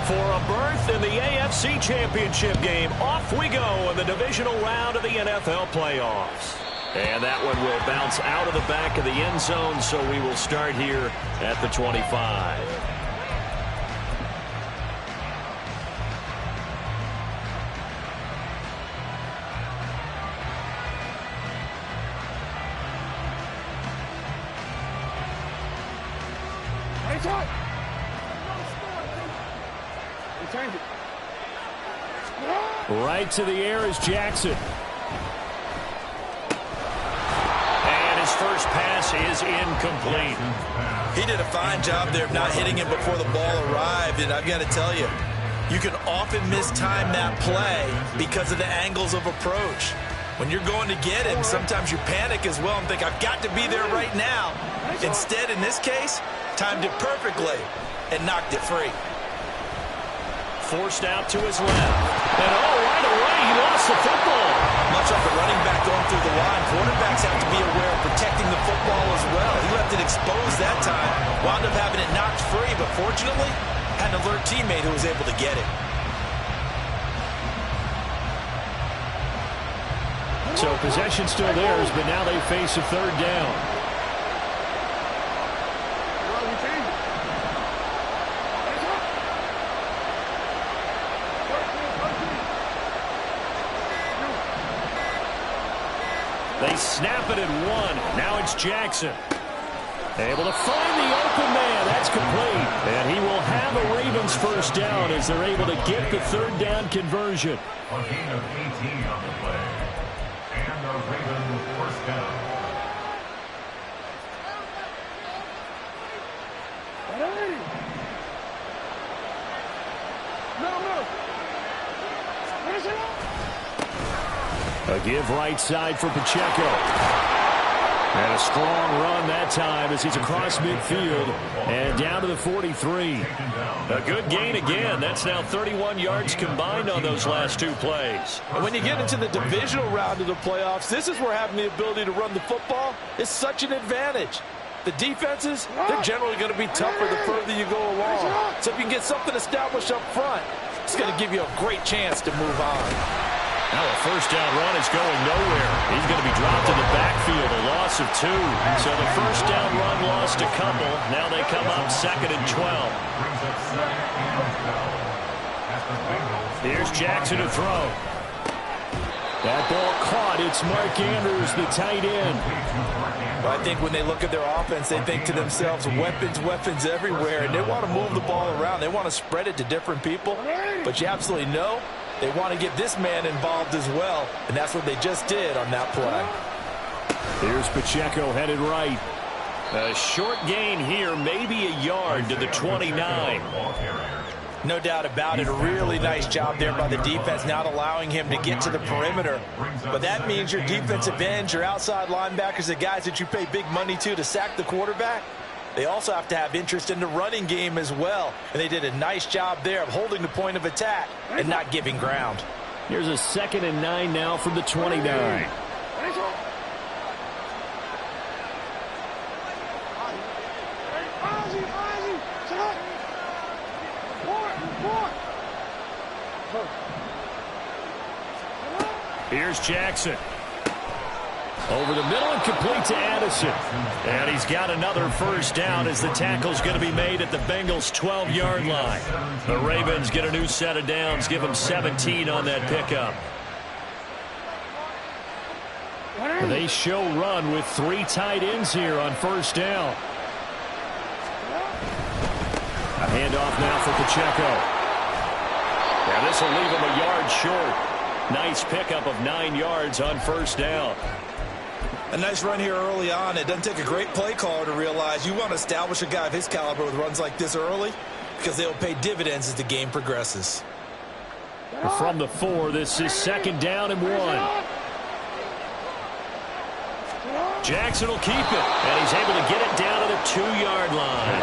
For a berth in the AFC Championship game, off we go in the divisional round of the NFL playoffs. And that one will bounce out of the back of the end zone, so we will start here at the 25. Right to the air is Jackson. And his first pass is incomplete. He did a fine job there of not hitting him before the ball arrived, and I've got to tell you, you can often mistime that play because of the angles of approach. When you're going to get him, sometimes you panic as well and think, I've got to be there right now. Instead, in this case, timed it perfectly and knocked it free. Forced out to his left. And right away, he lost the football. Much like a running back going through the line, quarterbacks have to be aware of protecting the football as well. He left it exposed that time, wound up having it knocked free, but fortunately, had an alert teammate who was able to get it. So possession still theirs, but now they face a third down. They snap it at one. Now it's Jackson. Able to find the open man. That's complete. And he will have a Ravens first down as they're able to get the third down conversion. A gain of 18 on the play. And a Ravens first down. A give right side for Pacheco. And a strong run that time as he's across midfield and down to the 43. A good gain again. That's now 31 yards combined on those last two plays. And when you get into the divisional round of the playoffs, this is where having the ability to run the football is such an advantage. The defenses, they're generally going to be tougher the further you go along. So if you can get something established up front, it's going to give you a great chance to move on. Now a first down run is going nowhere. He's going to be dropped in the backfield, a loss of 2. So the first down run lost a couple. Now they come up 2nd and 12. Here's Jackson to throw. That ball caught. It's Mark Andrews, the tight end. Well, I think when they look at their offense, they think to themselves, weapons everywhere, and they want to move the ball around. They want to spread it to different people, but you absolutely know they want to get this man involved as well, and that's what they just did on that play. Here's Pacheco headed right. A short gain here, maybe a yard to the 29. No doubt about it. A really nice job there by the defense, not allowing him to get to the perimeter. But that means your defensive ends, your outside linebackers, the guys that you pay big money to sack the quarterback, they also have to have interest in the running game as well. And they did a nice job there of holding the point of attack and not giving ground. Here's a 2nd and 9 now from the 29. Here's Jackson. Over the middle and complete to Addison. And he's got another first down as the tackle's going to be made at the Bengals' 12-yard line. The Ravens get a new set of downs, give them 17 on that pickup. They show run with 3 tight ends here on first down. A handoff now for Pacheco. And this will leave him a yard short. Nice pickup of 9 yards on first down. A nice run here early on. It doesn't take a great play caller to realize you want to establish a guy of his caliber with runs like this early because they'll pay dividends as the game progresses. From the 4, this is 2nd down and 1. Jackson will keep it, and he's able to get it down to the 2-yard line.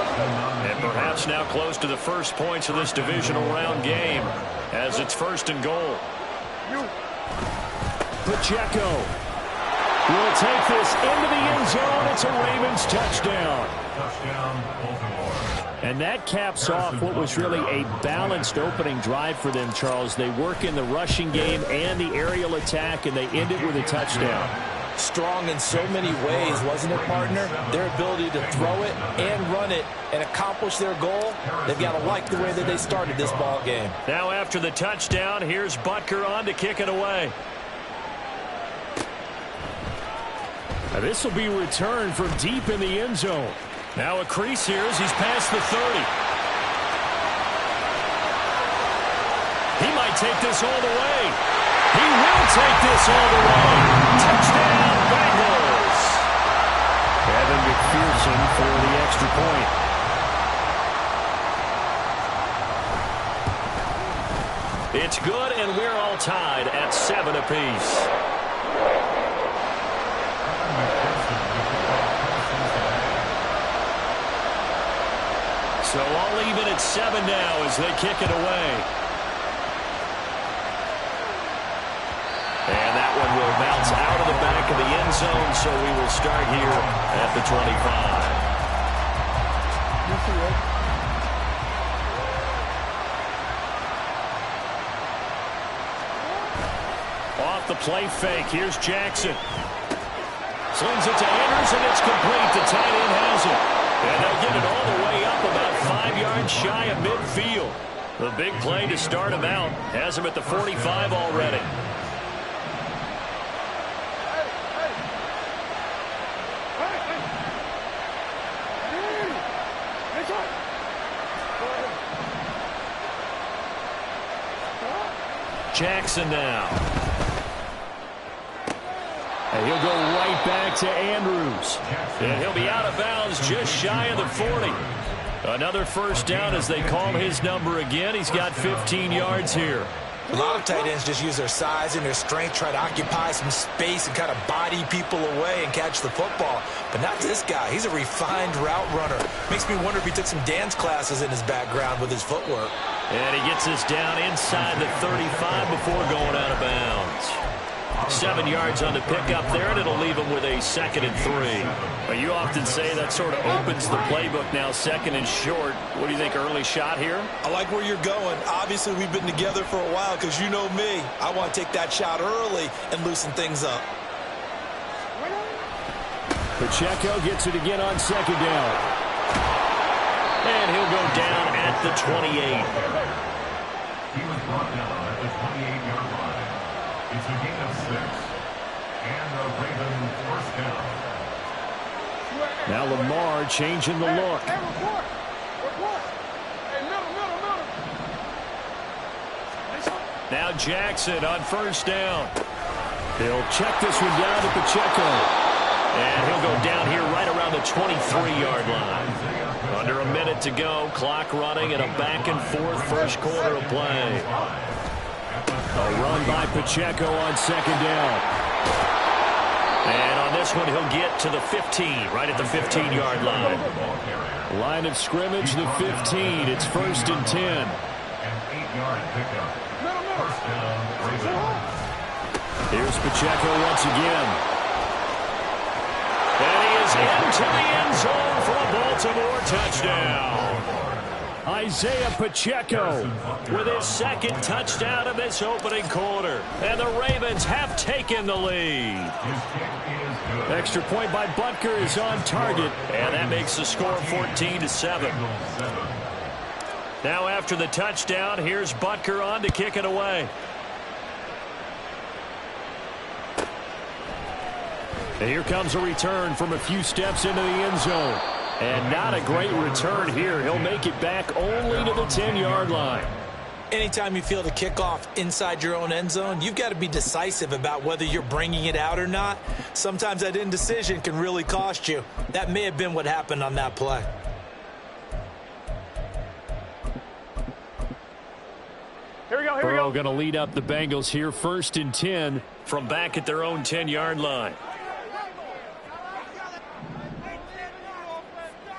And perhaps now close to the first points of this divisional round game as it's 1st and goal. Pacheco will take this into the end zone. It's a Ravens touchdown. Touchdown, Baltimore. And that caps off what was really a balanced opening drive for them, Charles. They work in the rushing game and the aerial attack, and they end it with a touchdown. Strong in so many ways, wasn't it, partner? Their ability to throw it and run it and accomplish their goal, they've got to like the way that they started this ball game. Now after the touchdown, here's Butker on to kick it away. Now this will be returned from deep in the end zone. Now a crease here as he's past the 30. He might take this all the way. He will take this all the way. Touchdown, Bengals. Evan McPherson for the extra point. It's good, and we're all tied at 7 apiece. So all even at 7 now as they kick it away. And that one will bounce out of the back of the end zone, so we will start here at the 25. Off the play fake, here's Jackson. Slings it to Andrews, and it's complete. The tight end has it. And they'll get it all the way up about 5 yards shy of midfield. The big play to start him out. Has him at the 45 already. Jackson now. And he'll go right back to Andrews. And he'll be out of bounds just shy of the 40. Another first down as they call his number again. He's got 15 yards here. A lot of tight ends just use their size and their strength, try to occupy some space and kind of body people away and catch the football. But not this guy. He's a refined route runner. Makes me wonder if he took some dance classes in his background with his footwork. And he gets us down inside the 35 before going out of bounds. 7 yards on the pickup there, and it'll leave him with a 2nd and 3. But you often say that sort of opens the playbook now, 2nd and short. What do you think, early shot here? I like where you're going. Obviously, we've been together for a while because you know me. I want to take that shot early and loosen things up. Pacheco gets it again on 2nd down. And he'll go down at the 28. He was brought down at the 28-yard line. It's a gain of 6. And the Ravens first down. Now Lamar changing the look. Now Jackson on first down. He'll check this one down to Pacheco. And he'll go down here right around the 23-yard line. Under a minute to go. Clock running and a back-and-forth first quarter of play. A run by Pacheco on 2nd down. And on this one, he'll get to the 15, right at the 15-yard line. Line of scrimmage, the 15. It's 1st and 10. An 8-yard pickup. First down, Ravens. Here's Pacheco once again. And he is into the end zone for a Baltimore touchdown. Isaiah Pacheco with his 2nd touchdown of this opening quarter. And the Ravens have taken the lead. Extra point by Butker is on target. And that makes the score 14-7. Now after the touchdown, here's Butker on to kick it away. And here comes a return from a few steps into the end zone. And not a great return here. He'll make it back only to the 10-yard line. Anytime you feel the kickoff inside your own end zone, you've got to be decisive about whether you're bringing it out or not. Sometimes that indecision can really cost you. That may have been what happened on that play. Burrow going to lead up the Bengals here, 1st and 10 from back at their own 10-yard line.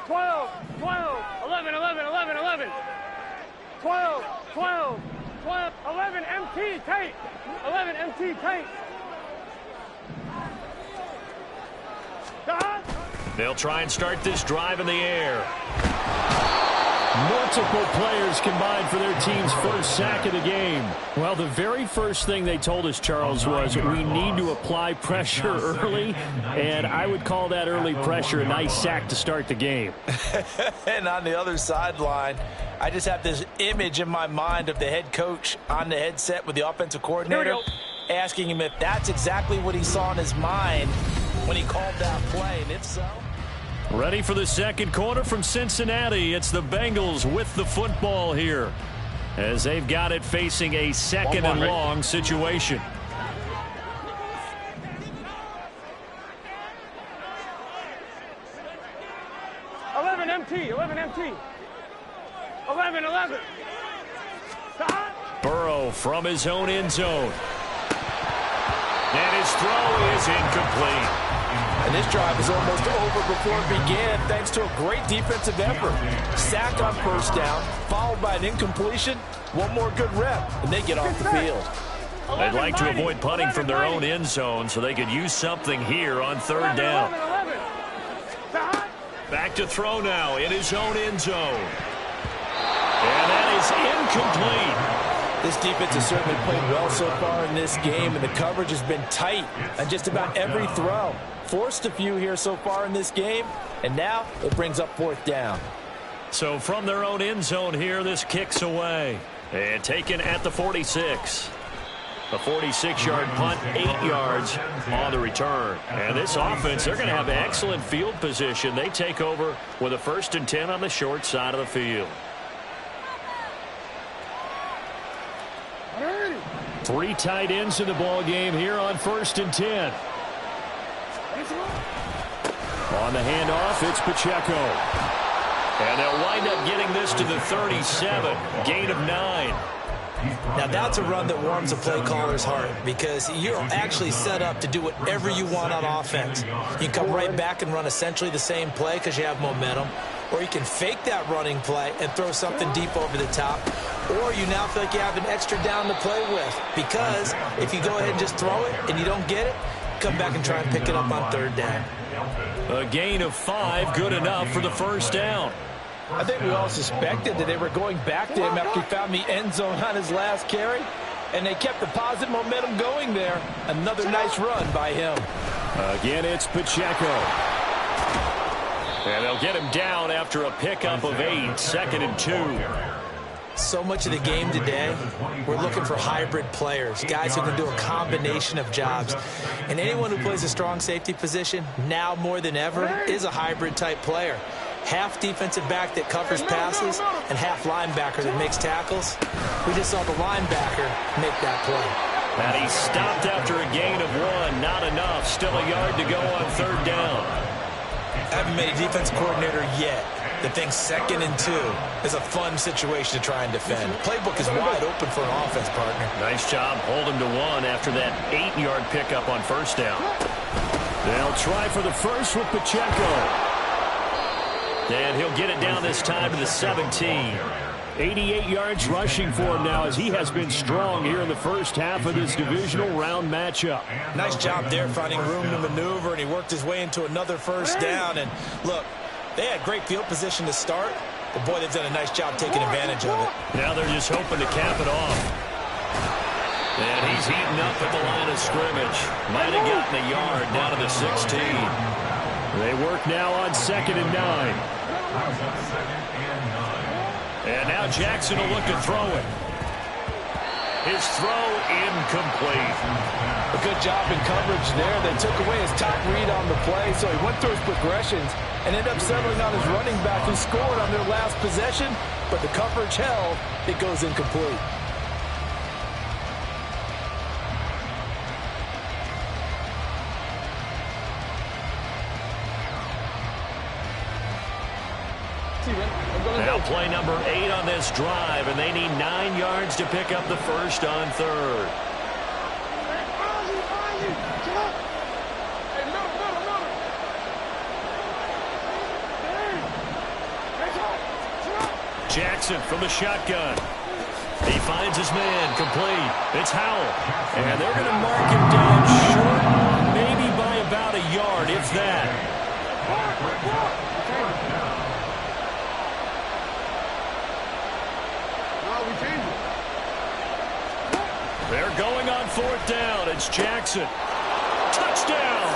12, 12, 11, 11, 11, 11. 12, 12, 12, 11, MT, tight. 11, MT, tight. They'll try and start this drive in the air. Multiple players combined for their team's first sack of the game. Well, the very first thing they told us, Charles, was we need to apply pressure early, and I would call that early pressure a nice sack to start the game. And on the other sideline, I just have this image in my mind of the head coach on the headset with the offensive coordinator asking him if that's exactly what he saw in his mind when he called that play, and if so. Ready for the second quarter from Cincinnati. It's the Bengals with the football here as they've got it facing a second and long situation. MT, 11 MT. 11. Burrow from his own end zone. And his throw is incomplete. And this drive is almost over before it began thanks to a great defensive effort. Sack on first down, followed by an incompletion. One more good rep, and they get off the field. They'd like to avoid punting from their own end zone so they could use something here on third down. Back to throw now in his own end zone. And that is incomplete. This defense has certainly played well so far in this game, and the coverage has been tight on just about every throw. Forced a few here so far in this game, and now it brings up fourth down. So from their own end zone here, this kicks away. And taken at the 46. A 46-yard punt, 8 yards on the return. And this offense, they're going to have excellent field position. They take over with a 1st and 10 on the short side of the field. 3 tight ends in the ball game here on 1st and 10. On the handoff, it's Pacheco. And they'll wind up getting this to the 37. Gain of 9. Now that's a run that warms a play caller's heart because you're actually set up to do whatever you want on offense. You can come right back and run essentially the same play because you have momentum, or you can fake that running play and throw something deep over the top, or you now feel like you have an extra down to play with because if you go ahead and just throw it and you don't get it, come back and try and pick it up on third down. A gain of 5, good enough for the first down. I think we all suspected that they were going back to him after he found the end zone on his last carry, and they kept the positive momentum going there. Another nice run by him. Again, it's Pacheco. And they'll get him down after a pickup of 8, 2nd and 2. So much of the game today, we're looking for hybrid players, guys who can do a combination of jobs. And anyone who plays a strong safety position, now more than ever, is a hybrid-type player. Half defensive back that covers passes and half linebacker that makes tackles. We just saw the linebacker make that play. And he stopped after a gain of 1. Not enough. Still a yard to go on third down. I haven't made a defense coordinator yet that thinks 2nd and 2 is a fun situation to try and defend. Playbook is wide open for an offense, partner. Nice job holding to 1 after that 8-yard pickup on first down. They'll try for the first with Pacheco. And he'll get it down this time to the 17. 88 yards rushing for him now as he has been strong here in the first half of this divisional round matchup. Nice job there finding room to maneuver, and he worked his way into another first down. And look, they had great field position to start, but boy, they've done a nice job taking advantage of it. Now they're just hoping to cap it off. And he's heating up at the line of scrimmage. Might have gotten a yard down to the 16. They work now on 2nd and 9. And now Jackson will look to throw it. His throw incomplete. A good job in coverage there. They took away his top read on the play, so he went through his progressions and ended up settling on his running back who scored on their last possession, but the coverage held. It goes incomplete. Now play number 8 on this drive, and they need 9 yards to pick up the first on third. Jackson from the shotgun. He finds his man complete. It's Howell. And they're going to mark him down short, maybe by about a yard, if that. 4th down. It's Jackson. Touchdown!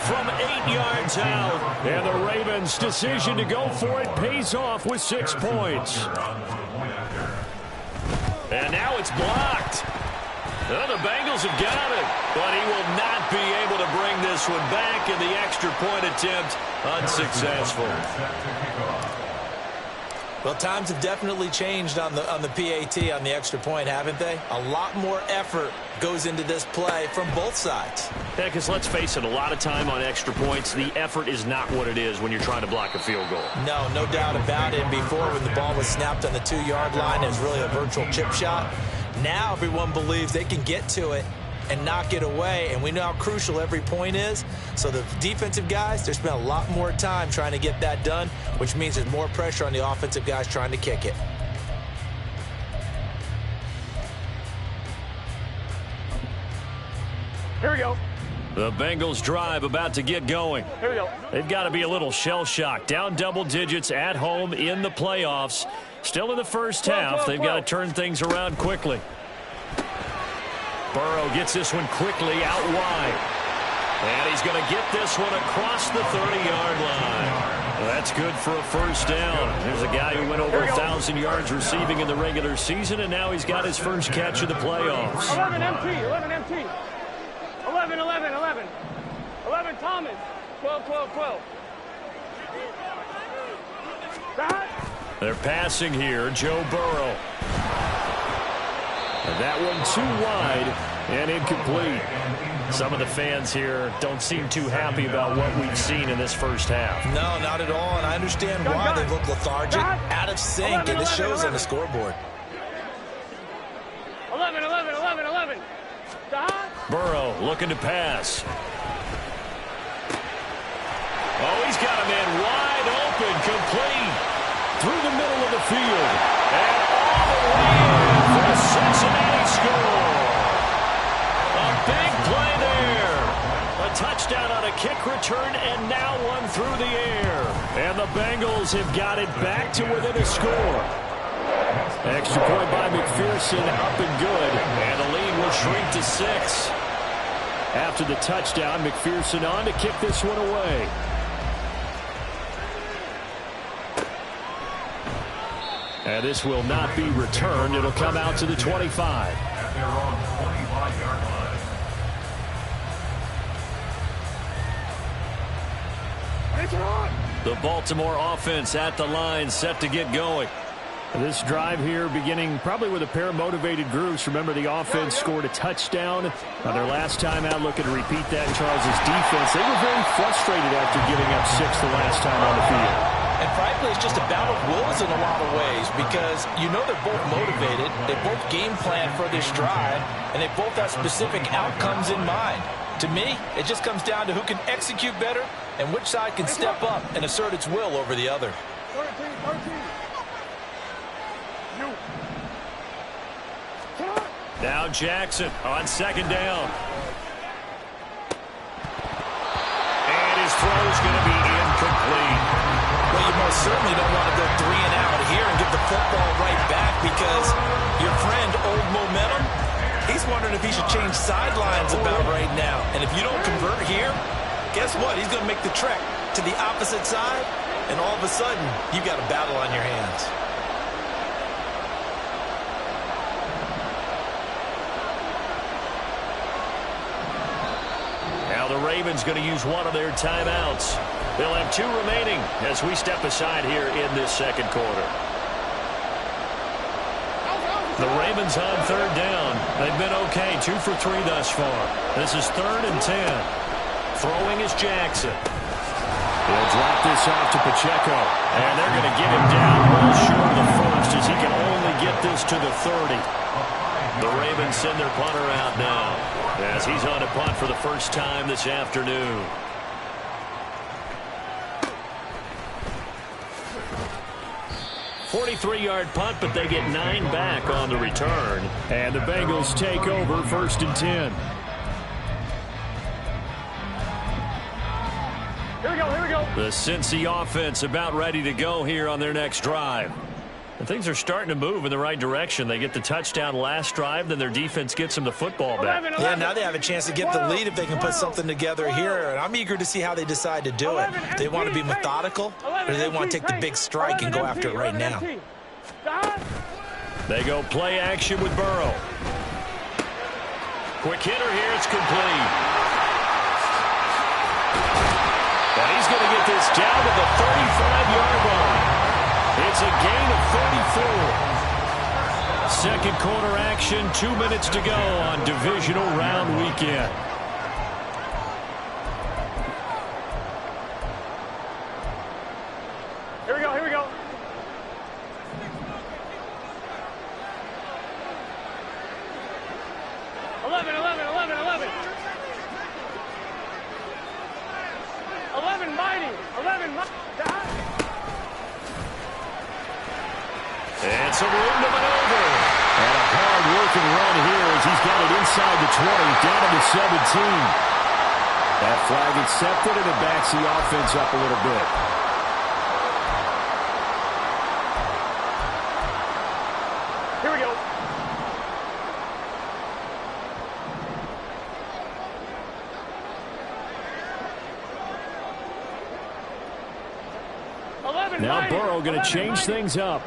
From 8 yards out. And the Ravens' decision to go for it pays off with 6 points. And now it's blocked. Well, the Bengals have got it, but he will not be able to bring this one back, and the extra point attempt unsuccessful. Well, times have definitely changed on the PAT, on the extra point, haven't they? A lot more effort goes into this play from both sides. Yeah, because let's face it, a lot of time on extra points, the effort is not what it is when you're trying to block a field goal. No doubt about it. Before, when the ball was snapped on the 2-yard line, it was really a virtual chip shot. Now everyone believes they can get to it and knock it away, and we know how crucial every point is. So the defensive guys, they spent a lot more time trying to get that done, which means there's more pressure on the offensive guys trying to kick it. Here we go. The Bengals drive about to get going. Here we go. They've got to be a little shell-shocked. Down double digits at home in the playoffs. Still in the first half. They've got to turn things around quickly. Burrow gets this one quickly out wide. And he's going to get this one across the 30-yard line. Well, that's good for a first down. There's a guy who went over 1,000 yards receiving in the regular season, and now he's got his first catch of the playoffs. 11 MT, 11 MT. 11, 11, 11. 11 Thomas. 12, 12, 12. They're passing here, Joe Burrow. And that one too wide and incomplete. Some of the fans here don't seem too happy about what we've seen in this first half. No, not at all, and I understand why they look lethargic, out of sync, and this shows on the scoreboard. 11, 11, 11, 11. Burrow looking to pass. Oh, he's got a man wide open, complete, through the middle of the field. And all the way in for a Cincinnati score. A big play there. A touchdown on a kick return, and now one through the air. And the Bengals have got it back to within a score. Extra point by McPherson, up and good. And the lead will shrink to 6. After the touchdown, McPherson on to kick this one away. And this will not be returned. It'll come out to the 25. At their own 25-yard line. The Baltimore offense at the line, set to get going. This drive here beginning probably with a pair of motivated groups. Remember, the offense scored a touchdown on their last time out. Looking to repeat that. Charles' defense, they were very frustrated after giving up 6 the last time on the field. And frankly, it's just a battle of wills in a lot of ways, because you know they're both motivated, they both game plan for this drive, and they both have specific outcomes in mind. To me, it just comes down to who can execute better and which side can step up and assert its will over the other. 13. Now Jackson on second down. And his throw is going to be incomplete. Well, you most certainly don't want to go 3 and out here and give the football right back, because your friend, Old Momentum, he's wondering if he should change sidelines about right now. And if you don't convert here, guess what? He's going to make the trek to the opposite side, and all of a sudden, you've got a battle on your hands. Now the Ravens going to use one of their timeouts. They'll have 2 remaining as we step aside here in this second quarter. The Ravens on third down. They've been okay, 2 for 3 thus far. This is 3rd and 10. Throwing is Jackson. They'll drop this off to Pacheco. And they're going to get him down well short of the first, as he can only get this to the 30. The Ravens send their punter out now, as he's on a punt for the first time this afternoon. "43-yard punt, but they get 9 back on the return. And the Bengals take over 1st and 10. Here we go. The Cincy offense about ready to go here on their next drive. And things are starting to move in the right direction. They get the touchdown last drive, then their defense gets them the football back. Yeah, now they have a chance to get the lead if they can put something together here. And I'm eager to see how they decide to do it. Do they want to be methodical, or do they want to take the big strike and go after it right now? They go play action with Burrow. Quick hitter here, it's complete. And he's going to get this down to the 35-yard line. It's a gain of 34. Second quarter action, 2 minutes to go on divisional round weekend. Here we go, here we go. And some room to maneuver. And a hard-working run here as he's got it inside the 20, down to the 17. That flag accepted, and it backs the offense up a little bit. Here we go. Now Burrow going to change things up.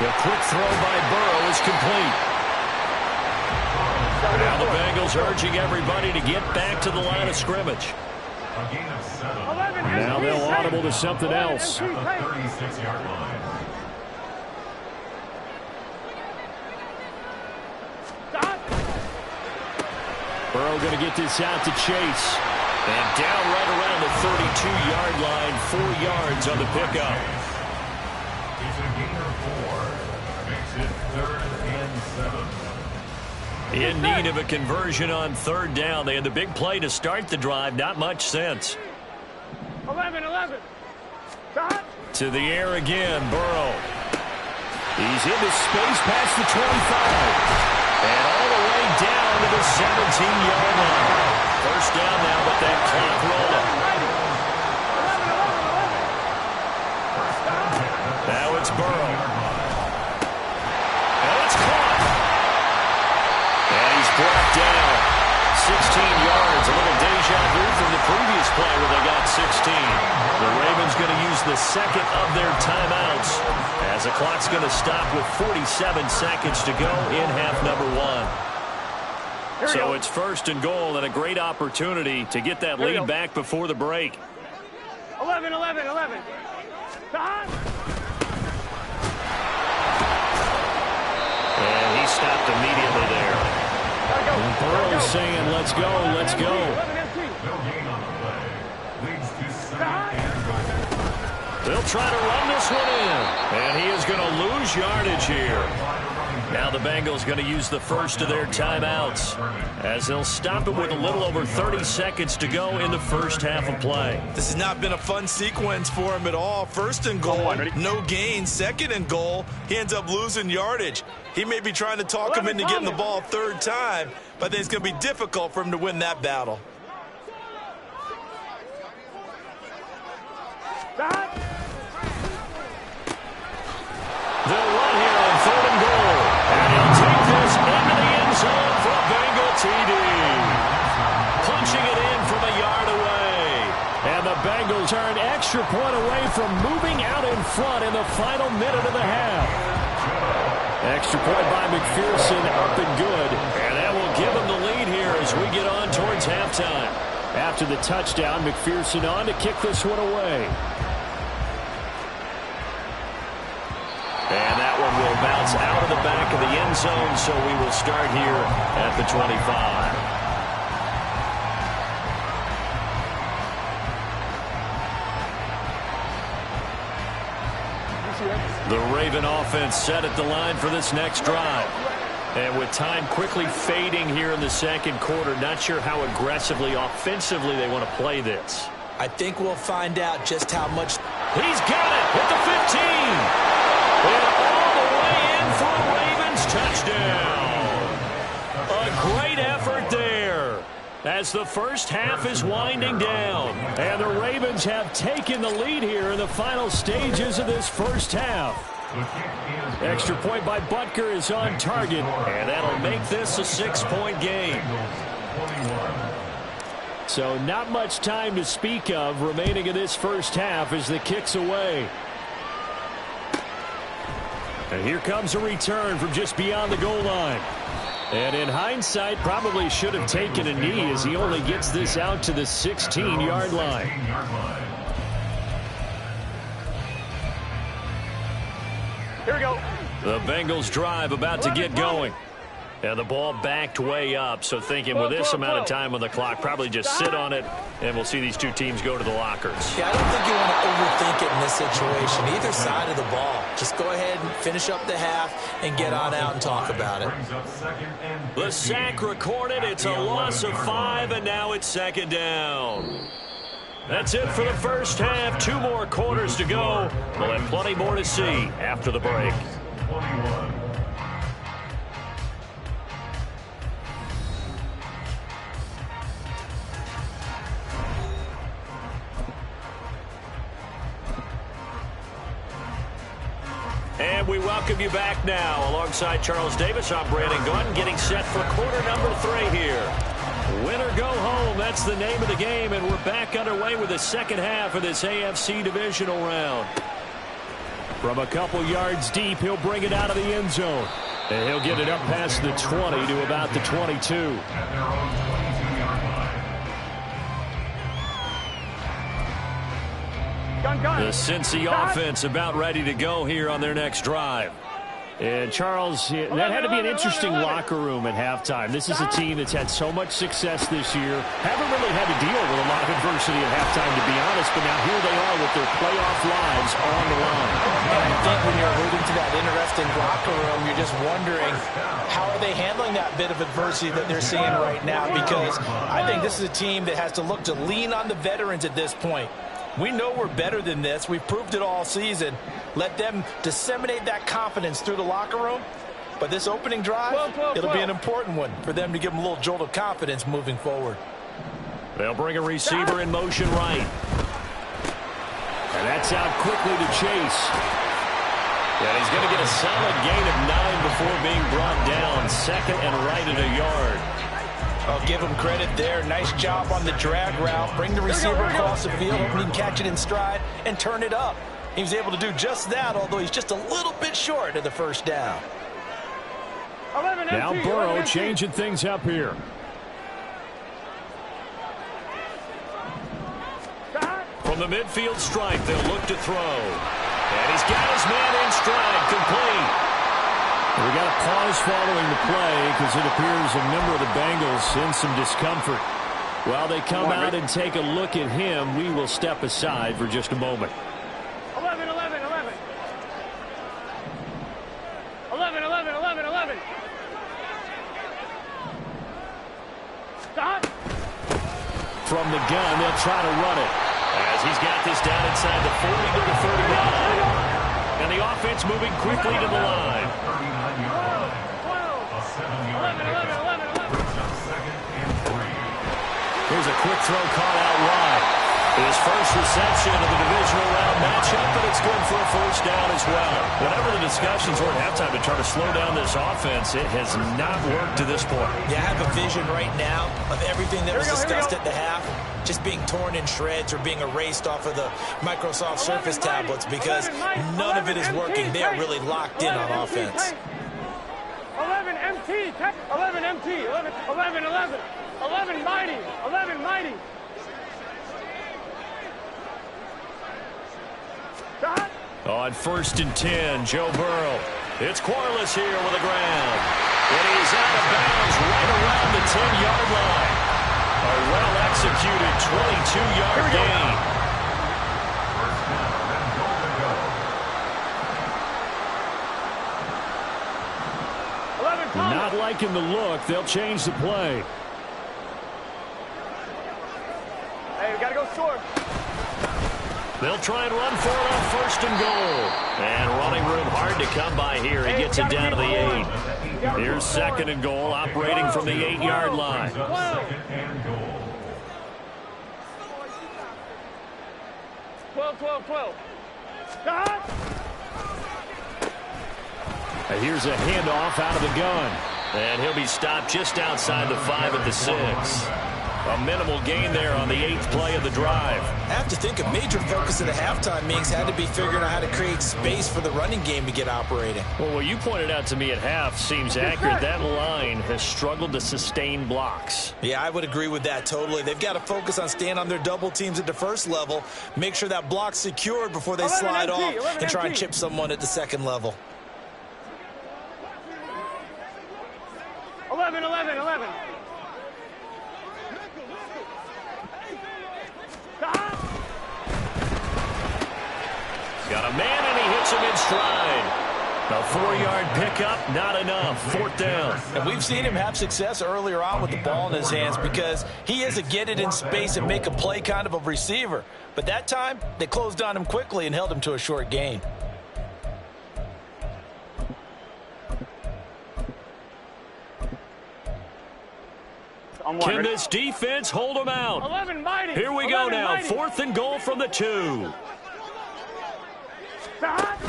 The quick throw by Burrow is complete. Now the Bengals urging everybody to get back to the line of scrimmage. A gain of 7. Now they'll audible to something else. At the 36-yard line. Burrow going to get this out to Chase. And down right around the 32-yard line, 4 yards on the pickup. It's a gain of 4. Makes it 3rd and 7. In need of a conversion on third down. They had the big play to start the drive. Not much sense. 11. To the air again, Burrow. He's into space past the 25. And all the way down to the 17-yard line. First down now with that clock rolling. Now it's Burrow. And it's caught. And he's brought down. 16 yards. A little deja vu from the previous play where they got 16. The Ravens going to use the second of their timeouts as the clock's going to stop with 47 seconds to go in half number 1. So it's 1st and goal and a great opportunity to get that lead back before the break. 11. And he stopped immediately there. And Burrow's saying, let's go, let's go. No gain on the play. Leads to 2nd and goal. They'll try to run this one in. And he is going to lose yardage here. Now the Bengals going to use the first of their timeouts as they'll stop it with a little over 30 seconds to go in the first half of play. This has not been a fun sequence for him at all. 1st and goal, no gain. 2nd and goal, he ends up losing yardage. He may be trying to talk him into getting the ball 3rd time, but I think it's going to be difficult for him to win that battle. They'll run here on 3rd and goal. And he'll take this into the end zone for a Bengal TD. Punching it in from a yard away. And the Bengals are an extra point away from moving out in front in the final minute of the half. Extra point by McPherson, up and good. And that will give them the lead here as we get on towards halftime. After the touchdown, McPherson on to kick this one away. And that one will bounce out of the back of the end zone, so we will start here at the 25. The Raven offense set at the line for this next drive. And with time quickly fading here in the second quarter, not sure how aggressively, offensively they want to play this. I think we'll find out just how much. He's got it at the 15. And all the way in for a Ravens touchdown. A great effort there. as the first half is winding down. And the Ravens have taken the lead here in the final stages of this first half. Extra point by Butker is on target, and that'll make this a 6-point game. So not much time to speak of remaining in this first half as the kick's away. And here comes a return from just beyond the goal line. And in hindsight, probably should have taken a knee as he only gets this out to the 16-yard line. Here we go. The Bengals drive about to get going. And the ball backed way up, so thinking with this amount of time on the clock, probably just sit on it, and we'll see these two teams go to the lockers. Yeah, I don't think you want to overthink it in this situation. Either side of the ball. Just go ahead and finish up the half and get on out and talk about it. The sack recorded. It's a loss of 5, and now it's second down. That's it for the first half. 2 more quarters to go. We'll have plenty more to see after the break. And we welcome you back now. Alongside Charles Davis, I'm Brandon Gunn, getting set for quarter number 3 here. Win or go home, that's the name of the game, and we're back underway with the second half of this AFC divisional round. From a couple yards deep, he'll bring it out of the end zone. And he'll get it up past the 20 to about the 22. The Cincy offense about ready to go here on their next drive. And Charles, that had to be an interesting locker room at halftime. This is a team that's had so much success this year. Haven't really had to deal with a lot of adversity at halftime, to be honest, but now here they are with their playoff lives on the line. And I think when you're alluding to that interesting locker room, you're just wondering how are they handling that bit of adversity that they're seeing right now, because I think this is a team that has to look to lean on the veterans at this point. We know we're better than this. We've proved it all season. Let them disseminate that confidence through the locker room. But this opening drive, it'll be an important one for them to give them a little jolt of confidence moving forward. They'll bring a receiver in motion right. And that's out quickly to Chase. And he's going to get a solid gain of 9 before being brought down. Second and right at a yard. I'll give him credit there. Nice job on the drag route. Bring the receiver across the field, hoping he can catch it in stride and turn it up. He was able to do just that, although he's just a little bit short of the first down. Now Burrow changing things up here. From the midfield stripe, they'll look to throw. And he's got his man in stride, complete. We got a pause following the play because it appears a member of the Bengals in some discomfort. While they come out and take a look at him, we will step aside for just a moment. 11, 11, 11. 11, 11, 11, 11. Stop. From the gun, they'll try to run it. As he's got this down inside the 40 to the 39. And the offense moving quickly to the line. 11, 11, 11, 11. Here's a quick throw caught out wide. His first reception of the divisional round matchup, but it's good for a first down as well. Whatever the discussions were at halftime to try to slow down this offense, it has not worked to this point. Yeah, I have a vision right now of everything that was discussed at the half just being torn in shreds or being erased off of the Microsoft Surface tablets because none of it is working. They are really locked in on offense. 11 MT, 11 MT, 11, 11, 11, 11 mighty, 11 mighty. Stop. On 1st and 10, Joe Burrow. It's Quarles here with the ground. And he's out of bounds right around the 10-yard line. A well-executed 22-yard gain. Not liking the look. They'll change the play. Hey, we got to go short. They'll try and run for it on 1st and goal. And running room hard to come by here. He gets it down to the 8. Here's 2nd and goal, operating from the 8-yard line. 12, 12, 12. Stop! And here's a handoff out of the gun. And he'll be stopped just outside the 5 at the 6. A minimal gain there on the 8th play of the drive. I have to think a major focus of the halftime meetings had to be figuring out how to create space for the running game to get operating. Well, what you pointed out to me at half seems accurate. That line has struggled to sustain blocks. Yeah, I would agree with that totally. They've got to focus on staying on their double teams at the first level, make sure that block's secured before they slide off and try and chip someone at the second level. 11, 11, 11. Stop! Got a man, and he hits him in stride. A 4-yard pickup, not enough. 4th down. And we've seen him have success earlier on with the ball in his hands because he is a get it in space and make a play kind of a receiver. But that time, they closed on him quickly and held him to a short gain. Can this defense hold him out? 11 mighty. Here we go now. 4th and goal from the 2. Stop!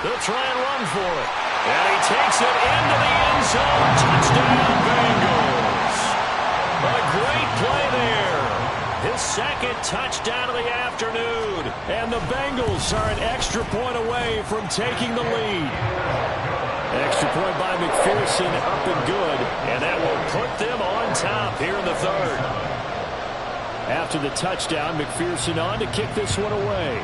They'll try and run for it. And he takes it into the end zone. Touchdown, Bengals. A great play there. His 2nd touchdown of the afternoon. And the Bengals are an extra point away from taking the lead. Extra point by McPherson, up and good. And that will put them on top here in the 3rd. After the touchdown, McPherson on to kick this one away.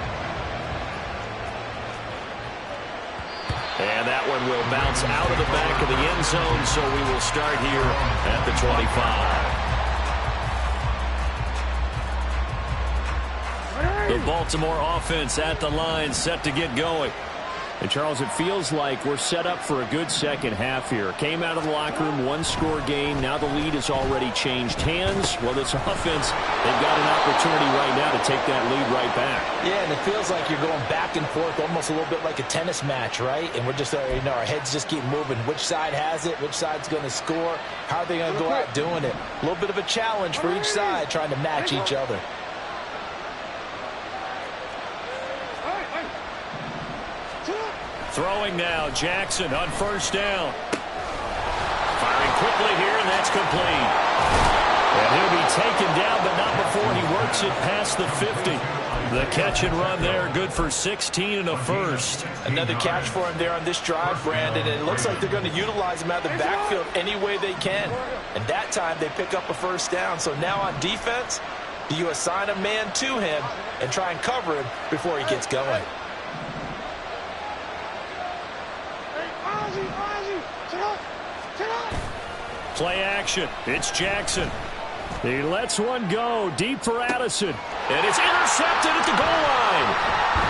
And that one will bounce out of the back of the end zone, so we will start here at the 25. The Baltimore offense at the line, set to get going. And, Charles, it feels like we're set up for a good second half here. Came out of the locker room, 1-score game. Now the lead has already changed hands. Well, this offense, they've got an opportunity right now to take that lead right back. Yeah, and it feels like you're going back and forth almost a little bit like a tennis match, right? And we're just, our heads just keep moving. Which side has it? Which side's going to score? How are they going to go out doing it? A little bit of a challenge for each side trying to match each other. Throwing now, Jackson on 1st down. Firing quickly here, and that's complete. And he'll be taken down, but not before he works it past the 50. The catch and run there, good for 16 and a first. Another catch for him there on this drive, Brandon, and it looks like they're going to utilize him out of the backfield any way they can. And that time they pick up a 1st down. So now on defense, do you assign a man to him and try and cover him before he gets going? Play action. It's Jackson. He lets one go deep for Addison. And it's intercepted at the goal line.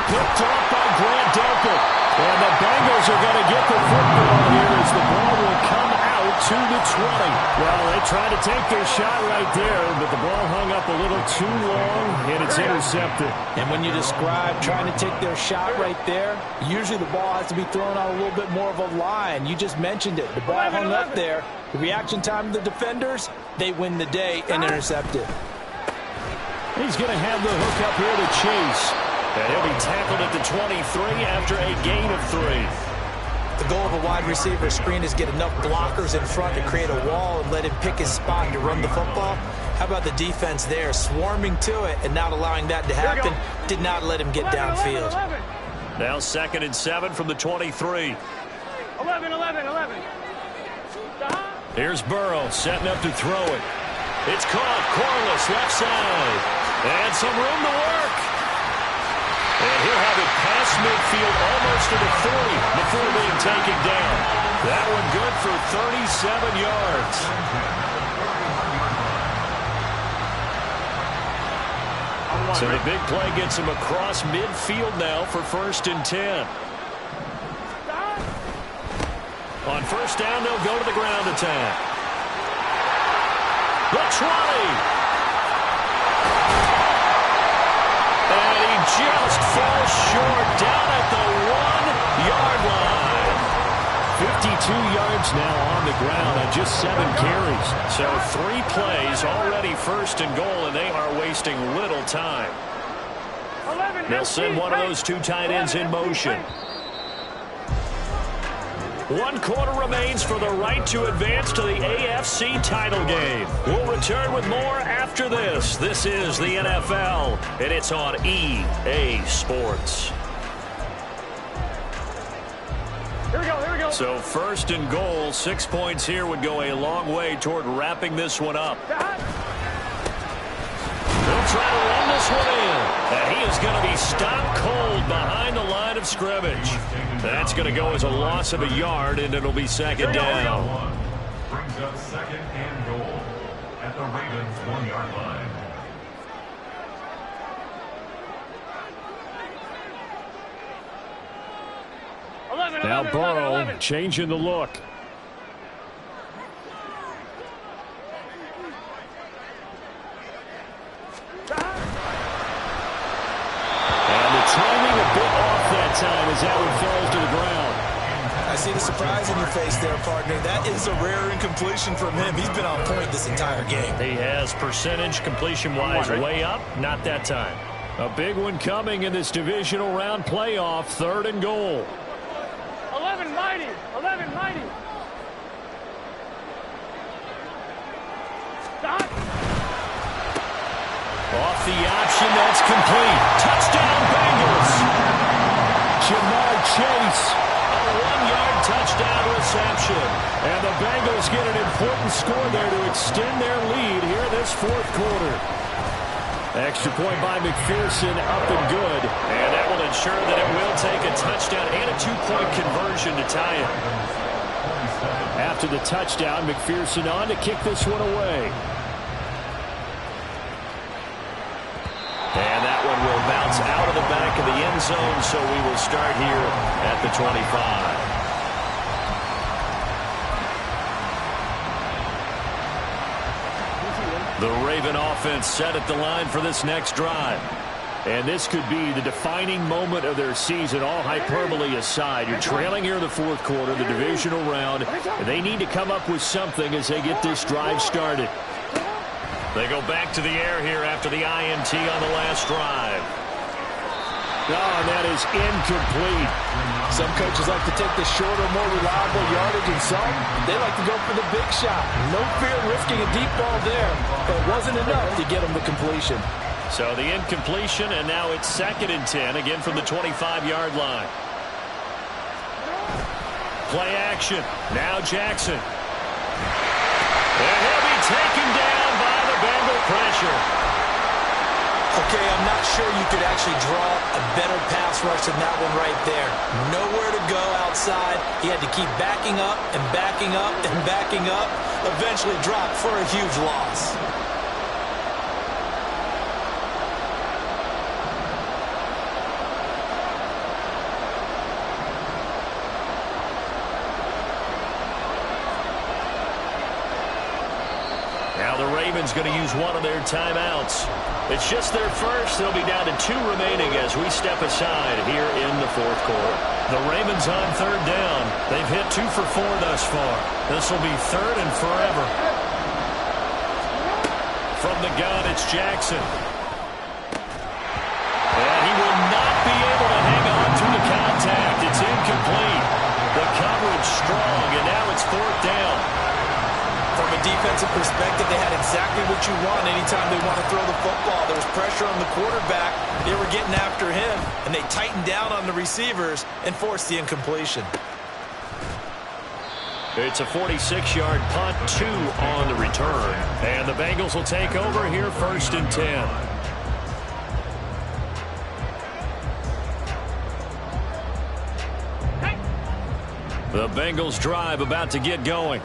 Picked off by Grant Delpit. And the Bengals are going to get the football here as the ball will come out to the 20. Well, they tried to take their shot right there, but the ball hung up a little too long, and it's intercepted. And when you describe trying to take their shot right there, usually the ball has to be thrown out a little bit more of a line. You just mentioned it. The ball hung up there. The reaction time of the defenders, they win the day and intercept it. He's going to have the hook up here to Chase. And he'll be tackled at the 23 after a gain of 3. The goal of a wide receiver screen is get enough blockers in front to create a wall and let him pick his spot to run the football. How about the defense there, swarming to it and not allowing that to happen, did not let him get downfield. Now 2nd and 7 from the 23. 11, 11, 11. Here's Burrow setting up to throw it. It's caught. Corliss left side. And some room to work. And he'll have it past midfield almost to the 40 before being taken down. That one good for 37 yards. So the big play gets him across midfield now for 1st and 10. On 1st down, they'll go to the ground attack. The 20. And he just falls short down at the 1-yard line. yards now on the ground on just 7 carries. So 3 plays already first and goal, and they are wasting little time. They'll send one of those 2 tight ends in motion. 1 quarter remains for the right to advance to the AFC title game. We'll return with more after this. This is the NFL, and it's on EA Sports. Here we go. So first and goal, 6 points here would go a long way toward wrapping this one up. They'll try to run this one in. And he is going to be stopped cold behind the line of scrimmage. That's going to go as a loss of a yard, and it'll be second down. Brings up second and goal at the Ravens' 1-yard line. Now Burrow changing the look. Timing a bit off that time as that one falls to the ground. I see the surprise in your face there, partner. That is a rare incompletion from him. He's been on point this entire game. He has percentage completion-wise way up. Not that time. A big one coming in this divisional round playoff. 3rd and goal. 11 mighty. Stop. Off the option, that's complete. Touchdown, Bengals. Jamar Chase, a 1-yard touchdown reception. And the Bengals get an important score there to extend their lead here this 4th quarter. Extra point by McPherson, up and good. And that will ensure that it will take a touchdown and a 2-point conversion to tie it. After the touchdown, McPherson on to kick this one away. And that one will bounce out of the back of the end zone, so we will start here at the 25. The Raven offense set at the line for this next drive. And this could be the defining moment of their season, all hyperbole aside. You're trailing here in the 4th quarter, the divisional round, and they need to come up with something as they get this drive started. They go back to the air here after the INT on the last drive. Oh, and that is incomplete. Some coaches like to take the shorter, more reliable yardage, and some, they like to go for the big shot. No fear risking a deep ball there, but it wasn't enough to get them the completion. So the incompletion, and now it's 2nd and 10, again from the 25-yard line. Play action. Now Jackson. And he'll be taken down by the Bengal pressure. Okay, I'm not sure you could actually draw a better pass rush than that one right there. Nowhere to go outside. He had to keep backing up and backing up and backing up. Eventually dropped for a huge loss. Now the Ravens going to use one of their timeouts. It's just their first. They'll be down to 2 remaining as we step aside here in the 4th quarter. The Ravens on 3rd down. They've hit 2 for 4 thus far. This will be 3rd and forever. From the gun, it's Jackson. And he will not be able to hang on to the contact. It's incomplete. The coverage strong, and now it's 4th down. From a defensive perspective, they had exactly what you want anytime they want to throw the football. There was pressure on the quarterback. They were getting after him, and they tightened down on the receivers and forced the incompletion. It's a 46-yard punt, 2 on the return. And the Bengals will take over here 1st and 10. The Bengals drive about to get going.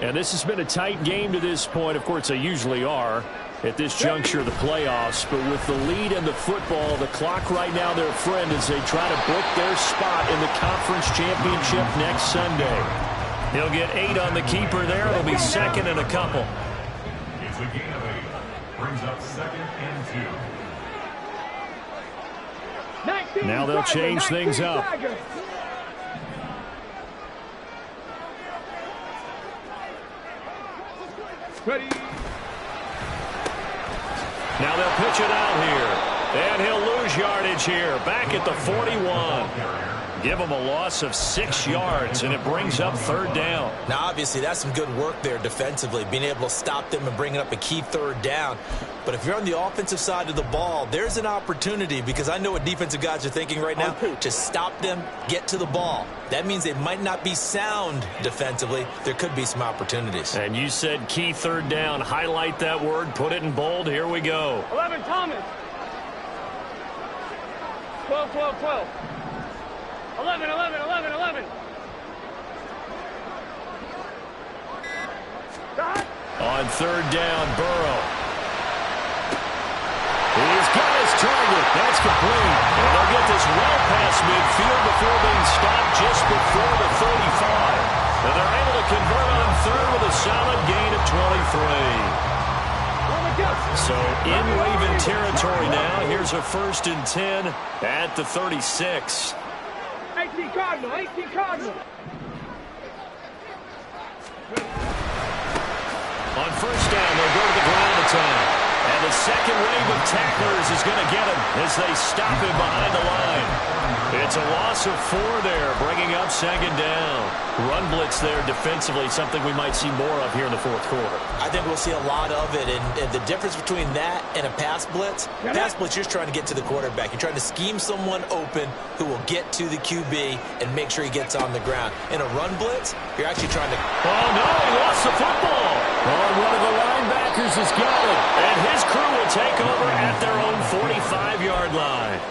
And this has been a tight game to this point. Of course, they usually are at this juncture of the playoffs. But with the lead and the football, the clock right now their friend as they try to book their spot in the conference championship next Sunday. He'll get 8 on the keeper there. It'll be 2nd and a couple. It's a gain of 8. Brings up 2nd and 2. Now they'll change things up. Ready. Now they'll pitch it out here. And he'll lose yardage here. Back at the 41. Give him a loss of 6 yards, and it brings up 3rd down. Now, obviously, that's some good work there defensively, being able to stop them and bringing up a key 3rd down. But if you're on the offensive side of the ball, there's an opportunity, because I know what defensive guys are thinking right now, to stop them, get to the ball. That means they might not be sound defensively. There could be some opportunities. And you said key 3rd down. Highlight that word. Put it in bold. Here we go. 11, Thomas. 12, 12, 12. 11, 11, 11, 11. On 3rd down, Burrow. He's got his target. That's complete. And they'll get this well past midfield before being stopped just before the 35. And they're able to convert on 3rd with a solid gain of 23. So in Raven territory now. Here's a 1st and 10 at the 36. 18 Cardinal, 18 Cardinal. On 1st down, they'll go to the ground attack. And the second wave of tacklers is going to get him as they stop him behind the line. It's a loss of 4 there, bringing up 2nd down. Run blitz there defensively, something we might see more of here in the 4th quarter. I think we'll see a lot of it, and the difference between that and a pass blitz, you're just trying to get to the quarterback. You're trying to scheme someone open who will get to the QB and make sure he gets on the ground. In a run blitz, you're actually trying to... Oh, no, he lost the football. Oh, one of the linebackers has got it, and his crew will take over at their own 45-yard line.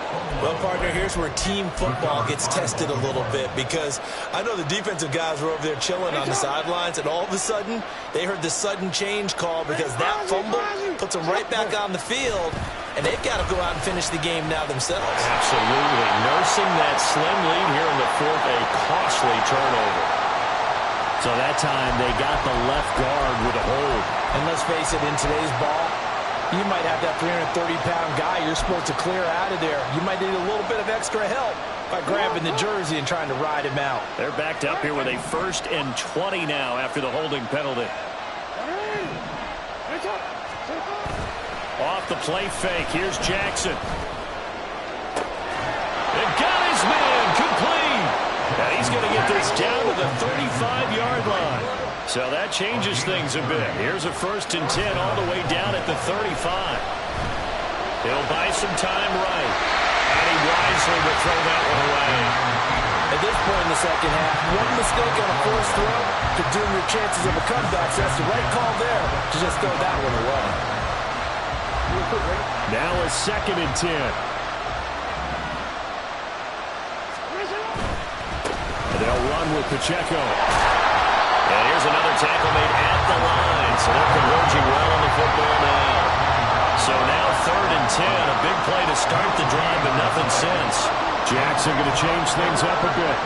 Well, partner, here's where team football gets tested a little bit, because I know the defensive guys were over there chilling on the sidelines, and all of a sudden, they heard the sudden change call because that fumble puts them right back on the field, and they've got to go out and finish the game now themselves. Absolutely. Nursing that slim lead here in the 4th, a costly turnover. So that time, they got the left guard with a hold. And let's face it, in today's ball, you might have that 330-pound guy you're supposed to clear out of there. You might need a little bit of extra help by grabbing the jersey and trying to ride him out. They're backed up here with a 1st and 20 now after the holding penalty. Off the play fake. Here's Jackson. They've got his man complete. And he's going to get this down to the 35-yard line. So that changes things a bit. Here's a 1st and 10 all the way down at the 35. He'll buy some time right. And he wisely will throw that one away. At this point in the second half, one mistake on a forced throw could doom your chances of a comeback. So that's the right call there to just throw that one away. Now a 2nd and 10. They'll run with Pacheco. And here's another tackle made at the line. So they're converging well on the football now. So now 3rd and 10. A big play to start the drive, but nothing since. Jackson going to change things up a bit.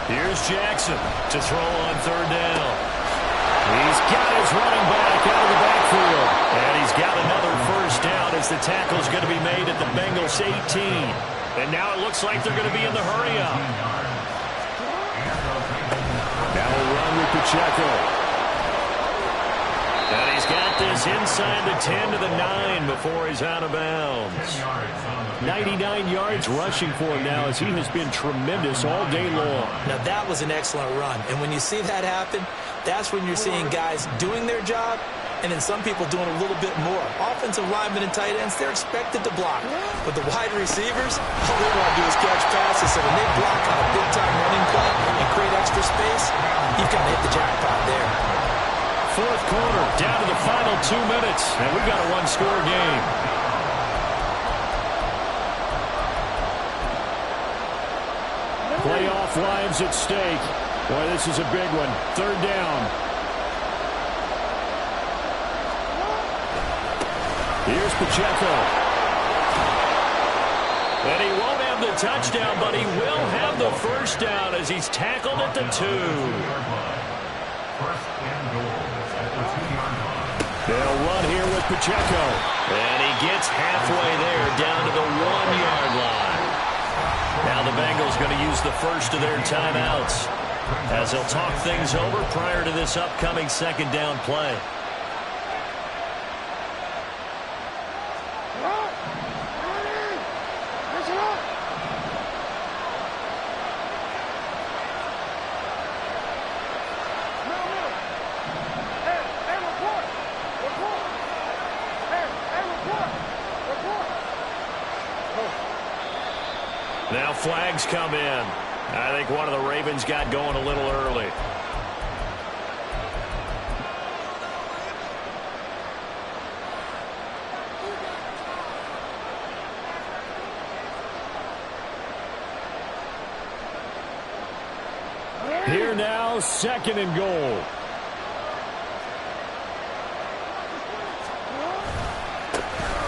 Here's Jackson to throw on 3rd down. He's got his running back out of the backfield. And he's got another 1st down as the tackle's going to be made at the Bengals 18. And now it looks like they're going to be in the hurry-up. Now a run with Pacheco. And he's got this inside the 10 to the 9 before he's out of bounds. 99 yards rushing for him now as he has been tremendous all day long. Now that was an excellent run. And when you see that happen, that's when you're seeing guys doing their job and then some people doing a little bit more. Offensive linemen and tight ends, they're expected to block. But the wide receivers, all they want to do is catch passes. So when they block on a big-time running play and create extra space, you've got to hit the jackpot there. 4th quarter, down to the final 2 minutes, and we've got a one-score game. Playoff lives at stake. Boy, this is a big one. 3rd down. Here's Pacheco. And he won't have the touchdown, but he will have the 1st down as he's tackled at the 2. 1st and goal at the 2-yard line. They'll run here with Pacheco. And he gets halfway there, down to the 1-yard line. Now the Bengals going to use the first of their timeouts as they'll talk things over prior to this upcoming second down play. Now flags come in. I think one of the Ravens got going a little early. Here now, second and goal.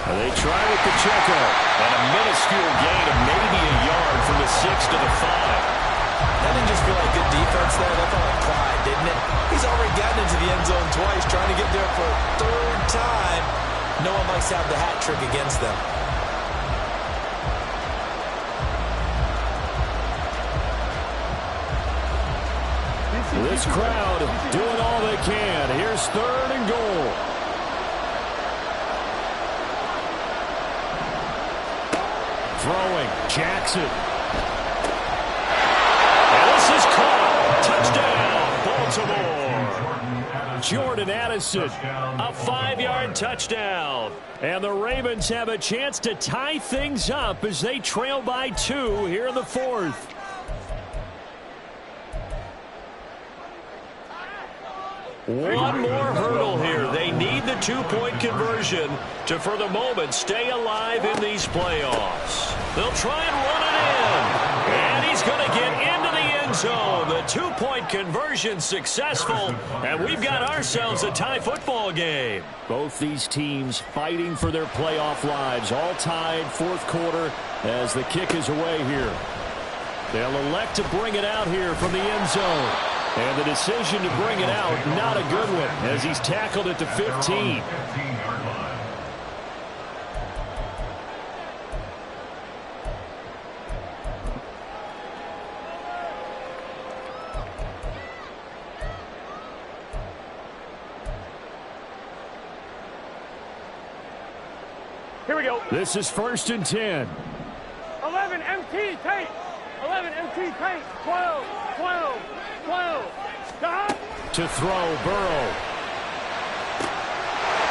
They try with Pacheco. And a minuscule gain of maybe a yard from the 6 to the 5. That didn't just feel like good defense there. That felt like pride, didn't it? He's already gotten into the end zone twice, trying to get there for a third time. No one likes to have the hat trick against them. This crowd doing all they can. Here's third and goal. Throwing, Jackson. And this is caught. Touchdown, Baltimore. Jordan Addison, a 5-yard touchdown. And the Ravens have a chance to tie things up as they trail by 2 here in the 4th. One more hurdle here. They need the 2-point conversion to, for the moment, stay alive in these playoffs. They'll try and run it in. And he's going to get into the end zone. The 2-point conversion successful. And we've got ourselves a tie football game. Both these teams fighting for their playoff lives. All tied, 4th quarter as the kick is away here. They'll elect to bring it out here from the end zone. And the decision to bring it out, not a good one, as he's tackled at the 15. Here we go. This is 1st and 10. 11 MT tape. 11 MT tape. 12. 12. 12. Stop. To throw, Burrow.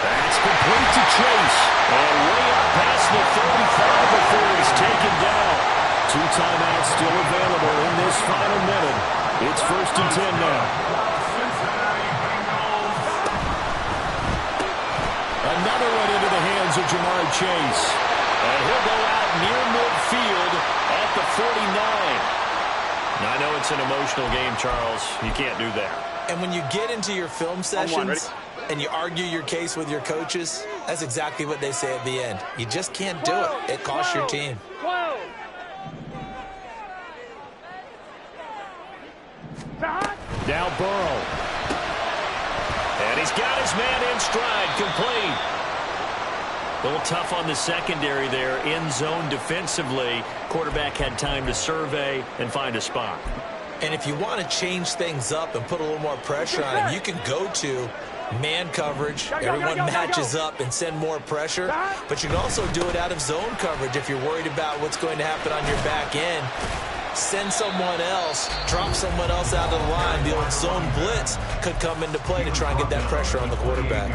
That's complete to Chase. And way up past the 35 before he's taken down. 2 timeouts still available in this final minute. It's 1st and 10 now. Another one into the hands of Jamar Chase. And he'll go out near midfield at the 49. I know it's an emotional game, Charles. You can't do that. And when you get into your film sessions and you argue your case with your coaches, that's exactly what they say at the end. You just can't do it. It costs your team. 12. Now Burrow. And he's got his man in stride, complete. A little tough on the secondary there, in zone defensively. Quarterback had time to survey and find a spot. And if you want to change things up and put a little more pressure on him, you can go to man coverage. Everyone matches up and send more pressure. But you can also do it out of zone coverage if you're worried about what's going to happen on your back end. Send someone else, drop someone else out of the line. The old zone blitz could come into play to try and get that pressure on the quarterback.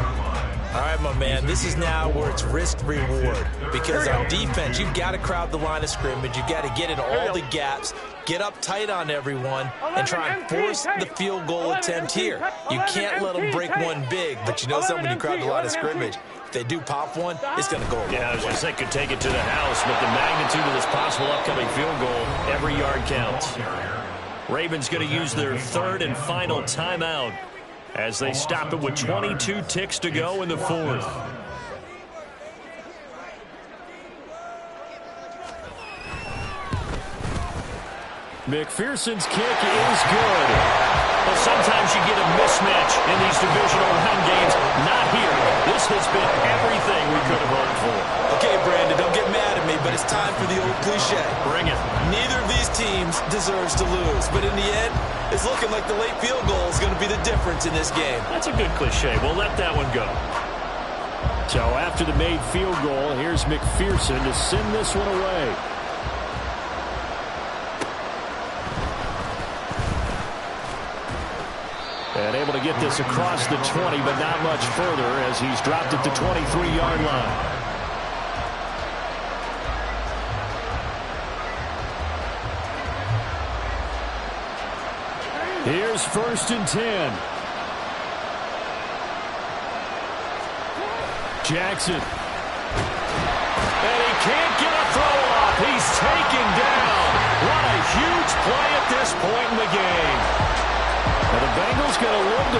All right, my man, this is now where it's risk-reward. Because on defense, you've got to crowd the line of scrimmage. You've got to get in all the gaps, get up tight on everyone, and try and force the field goal attempt here. You can't let them break one big, but you know something, when you crowd the line of scrimmage, if they do pop one, it's going to go away. Yeah, I was going to say could take it to the house, but the magnitude of this possible upcoming field goal, every yard counts. Ravens going to use their 3rd and final timeout as they stop it with 22 ticks to go in the 4th. McPherson's kick is good. Well, sometimes you get a mismatch in these divisional round games. Not here. deserves to lose. But in the end, it's looking like the late field goal is going to be the difference in this game. That's a good cliche. We'll let that one go. So after the made field goal, here's McPherson to send this one away. And able to get this across the 20, but not much further as he's dropped it to 23-yard line. Here's 1st and 10. Jackson. And he can't get a throw off. He's taken down. What a huge play at this point in the game. And the Bengals going to look to